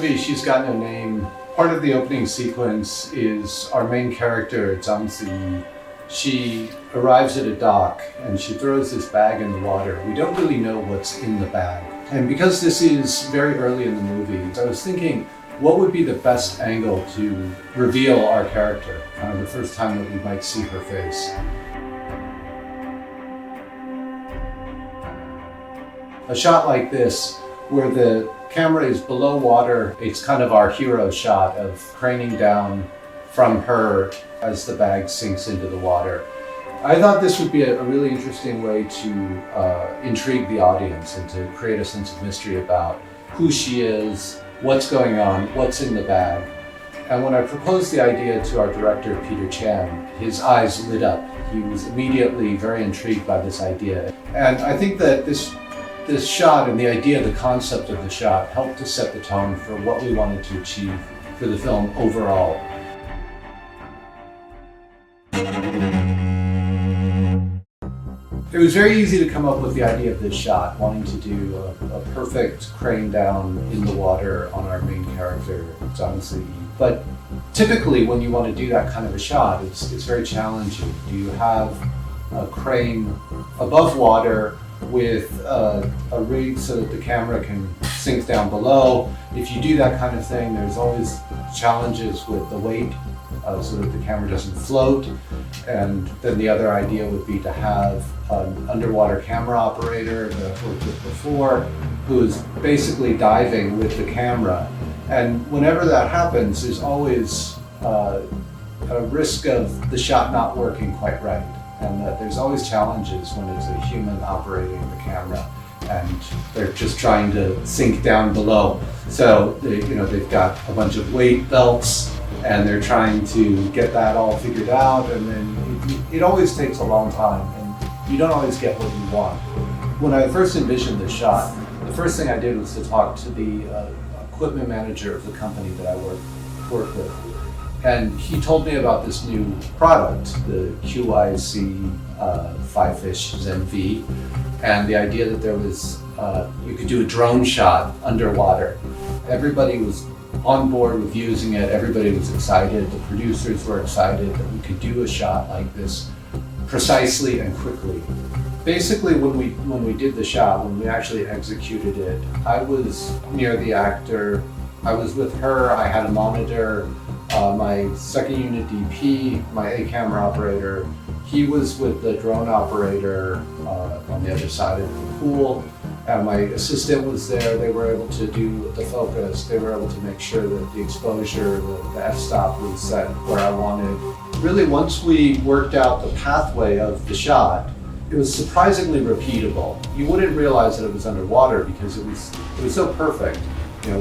movie, She's Got No Name, part of the opening sequence is our main character, Zhang Ziyi. She arrives at a dock and she throws this bag in the water. We don't really know what's in the bag. And because this is very early in the movie, I was thinking, what would be the best angle to reveal our character? Kind of the first time that we might see her face. A shot like this, where the camera is below water, it's kind of our hero shot of craning down from her as the bag sinks into the water. I thought this would be a really interesting way to intrigue the audience and to create a sense of mystery about who she is, what's going on, what's in the bag. And when I proposed the idea to our director, Peter Chan, his eyes lit up. He was immediately very intrigued by this idea. And I think that this shot and the idea, the concept of the shot, helped to set the tone for what we wanted to achieve for the film overall. It was very easy to come up with the idea of this shot, wanting to do a perfect crane down in the water on our main character, Zhang Ziyi. But typically when you want to do that kind of a shot, it's very challenging. Do you have a crane above water with a rig so that the camera can sink down below? If you do that kind of thing, there's always challenges with the weight so that the camera doesn't float. And then the other idea would be to have an underwater camera operator that I've worked with before, who is basically diving with the camera. And whenever that happens, there's always a risk of the shot not working quite right. And that there's always challenges when it's a human operating the camera and they're just trying to sink down below. So they've got a bunch of weight belts and they're trying to get that all figured out, and then it always takes a long time and you don't always get what you want. When I first envisioned this shot, the first thing I did was to talk to the equipment manager of the company that I work with. And he told me about this new product, the QYSEA FIFISH ZEN V, and the idea that there was, you could do a drone shot underwater. Everybody was on board with using it, everybody was excited, the producers were excited that we could do a shot like this precisely and quickly. Basically, when we did the shot, when we actually executed it, I was near the actor, I was with her, I had a monitor, my second unit DP, my A camera operator, he was with the drone operator on the other side of the pool, and my assistant was there. They were able to do the focus, they were able to make sure that the exposure, the f-stop was set where I wanted. Really, once we worked out the pathway of the shot, it was surprisingly repeatable. You wouldn't realize that it was underwater because it was so perfect,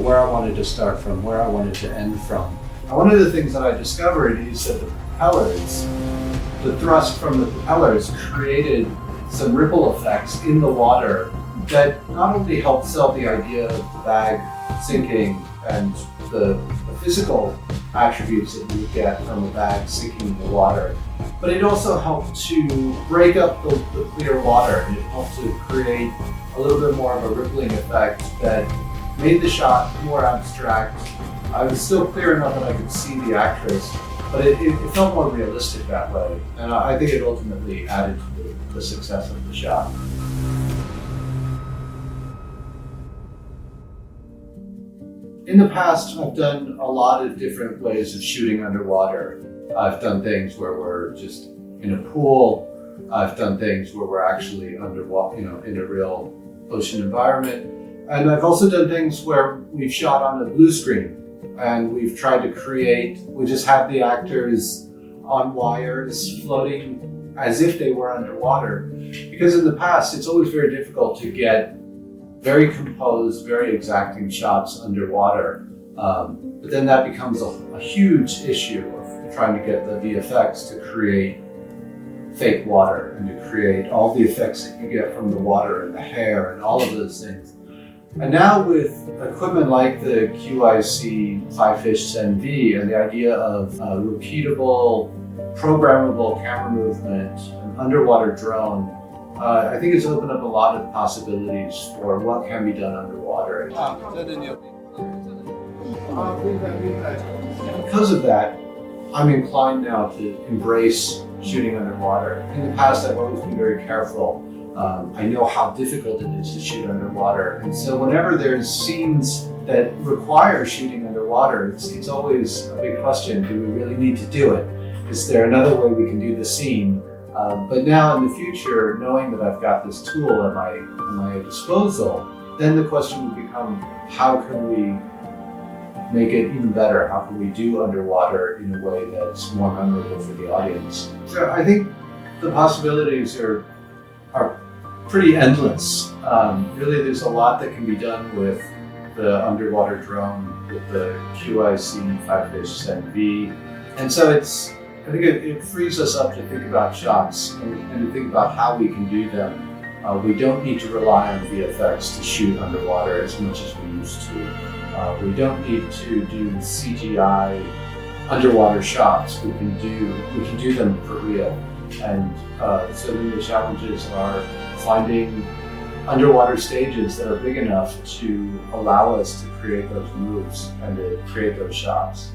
where I wanted to start from, where I wanted to end from. One of the things that I discovered is that the propellers, the thrust from the propellers created some ripple effects in the water that not only helped sell the idea of the bag sinking and the physical attributes that you get from a bag sinking in the water, but it also helped to break up the clear water, and it helped to create a little bit more of a rippling effect that made the shot more abstract. I was still clear enough that I could see the actress, but it felt more realistic that way. And I think it ultimately added to the success of the shot. In the past, I've done a lot of different ways of shooting underwater. I've done things where we're just in a pool. I've done things where we're actually underwater, in a real ocean environment. And I've also done things where we've shot on a blue screen. And we've tried to we just have the actors on wires floating as if they were underwater. Because in the past, it's always very difficult to get very composed, very exacting shots underwater. But then that becomes a huge issue of trying to get the VFX to create fake water and to create all the effects that you get from the water and the hair and all of those things. And now with equipment like the QYSEA FIFISH ZEN V and the idea of repeatable, programmable camera movement, an underwater drone, I think it's opened up a lot of possibilities for what can be done underwater. Because of that, I'm inclined now to embrace shooting underwater. In the past, I've always been very careful. I know how difficult it is to shoot underwater. And so whenever there's scenes that require shooting underwater, it's always a big question. Do we really need to do it? Is there another way we can do the scene? But now in the future, knowing that I've got this tool at my disposal, then the question would become, how can we make it even better? How can we do underwater in a way that's more memorable for the audience? So I think the possibilities are pretty endless. Really, there's a lot that can be done with the underwater drone, with the QYSEA FIFISH ZEN V. And so I think it frees us up to think about shots and to think about how we can do them. We don't need to rely on VFX to shoot underwater as much as we used to. We don't need to do CGI underwater shots. We can do them for real. And so then the challenges are finding underwater stages that are big enough to allow us to create those moves and to create those shots.